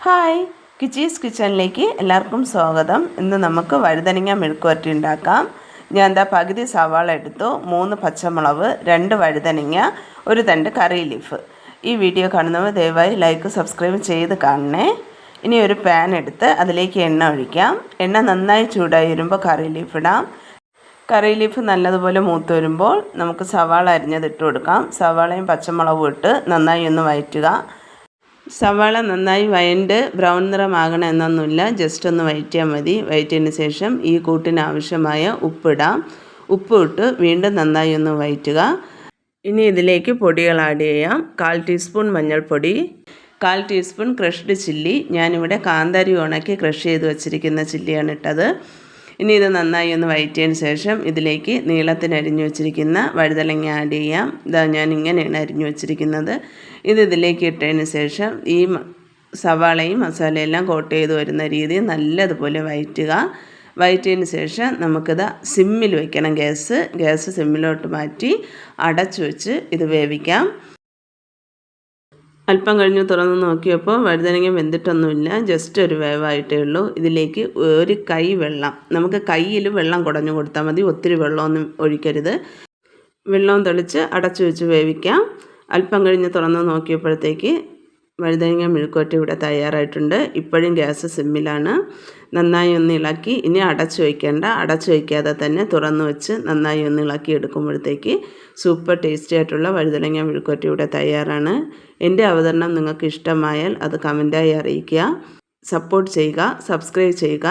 Hi, കിച്ചീസ് കിച്ചണിലേക്ക് എല്ലാവർക്കും സ്വാഗതം. ഇന്ന് നമുക്ക് വഴുതനങ്ങ മെഴുക്കുവരട്ടി ഉണ്ടാക്കാം. ഞാൻ എന്താ പകുതി സവാള എടുത്തു, 3 പച്ചമുളക്, 2 വഴുതനങ്ങ, ഒരു തണ്ട് കറി ലീഫ്. ഈ വീഡിയോ കാണുന്നവർ ദയവായി ലൈക്ക് സബ്സ്ക്രൈബ് ചെയ്ത് കാണണേ. ഇനി ഒരു പാൻ എടുത്ത് അതിലേക്ക് എണ്ണ ഒഴിക്കാം. എണ്ണ നന്നായി ചൂടായി വരുമ്പോൾ കറി ലീഫ് ഇടാം. കറി ലീഫ് നല്ലതുപോലെ മൂത്ത് വരുമ്പോൾ നമുക്ക് സവാള അരിഞ്ഞത് ഇട്ട് കൊടുക്കാം. സവാളയും പച്ചമുളകും ഇട്ട് നന്നായി ഒന്ന് വഴറ്റുക. സവാള നന്നായി വഴണ്ട് ബ്രൗൺ നിറമാകണം എന്നൊന്നുമില്ല, ജസ്റ്റ് ഒന്ന് വഴറ്റിയാൽ മതി. വഴറ്റിയതിന് ശേഷം ഈ കൂട്ടിന് ആവശ്യമായ ഉപ്പിടാം. ഉപ്പ് ഇട്ട് വീണ്ടും നന്നായി ഒന്ന് വഴറ്റുക. ഇനി ഇതിലേക്ക് പൊടികൾ ആഡ് ചെയ്യാം. 1/4 ടീസ്പൂൺ മഞ്ഞൾപ്പൊടി, 1/4 ടീസ്പൂൺ ക്രഷ്ഡ് ചില്ലി. ഞാനിവിടെ കാന്താരി ഉണക്കി ക്രഷ് ചെയ്ത് വെച്ചിരിക്കുന്ന ചില്ലിയാണ് ഇട്ടത്. ഇനി ഇത് നന്നായി ഒന്ന് വഴറ്റിയതിന് ശേഷം ഇതിലേക്ക് നീളത്തിന് അരിഞ്ഞു വെച്ചിരിക്കുന്ന വഴുതനങ്ങ ആഡ് ചെയ്യാം. ഇതാ ഞാൻ ഇങ്ങനെയാണ് അരിഞ്ഞു വെച്ചിരിക്കുന്നത്. ഇതിലേക്ക് ഇട്ടതിന് ശേഷം ഈ സവാളയും മസാലയെല്ലാം കോട്ട് ചെയ്ത് വരുന്ന രീതിയിൽ നല്ലതുപോലെ വഴറ്റിയതിന് ശേഷം നമുക്കിത് സിമ്മിൽ വയ്ക്കണം. ഗ്യാസ് സിമ്മിലോട്ട് മാറ്റി അടച്ചു വെച്ച് ഇത് വേവിക്കാം. അല്പം കഴിഞ്ഞ് തുറന്ന് നോക്കിയപ്പോൾ വഴുതനങ്ങ വെന്തിട്ടൊന്നുമില്ല, ജസ്റ്റ് ഒരു വേവായിട്ടേ ഉള്ളൂ. ഇതിലേക്ക് ഒരു കൈ വെള്ളം, നമുക്ക് കയ്യിൽ വെള്ളം കുടഞ്ഞു കൊടുത്താൽ മതി, ഒത്തിരി വെള്ളമൊന്നും ഒഴിക്കരുത്. വെള്ളം തെളിച്ച് അടച്ചു വെച്ച് വേവിക്കാം. അല്പം കഴിഞ്ഞ് തുറന്ന് നോക്കിയപ്പോഴത്തേക്ക് വഴുതനങ്ങ മെഴുക്കുവരട്ടി ഇവിടെ തയ്യാറായിട്ടുണ്ട്. ഇപ്പോഴും ഗ്യാസ് സിമ്മിലാണ്. നന്നായി ഒന്ന് ഇളക്കി, ഇനി അടച്ചു വയ്ക്കേണ്ട, അടച്ചു വയ്ക്കാതെ തന്നെ തുറന്ന് വെച്ച് നന്നായി ഒന്ന് ഇളക്കി എടുക്കുമ്പോഴത്തേക്ക് സൂപ്പർ ടേസ്റ്റി ആയിട്ടുള്ള വഴുതനങ്ങ മെഴുക്കുവരട്ടി ഇവിടെ തയ്യാറാണ്. എൻ്റെ അവതരണം നിങ്ങൾക്ക് ഇഷ്ടമായാൽ അത് കമൻറ്റായി അറിയിക്കുക. സപ്പോർട്ട് ചെയ്യുക, സബ്സ്ക്രൈബ് ചെയ്യുക.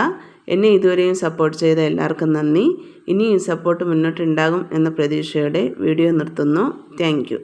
എന്നെ ഇതുവരെയും സപ്പോർട്ട് ചെയ്ത എല്ലാവർക്കും നന്ദി. ഇനിയും സപ്പോർട്ട് മുന്നോട്ടുണ്ടാകും എന്ന പ്രതീക്ഷയോടെ വീഡിയോ നിർത്തുന്നു. Thank you.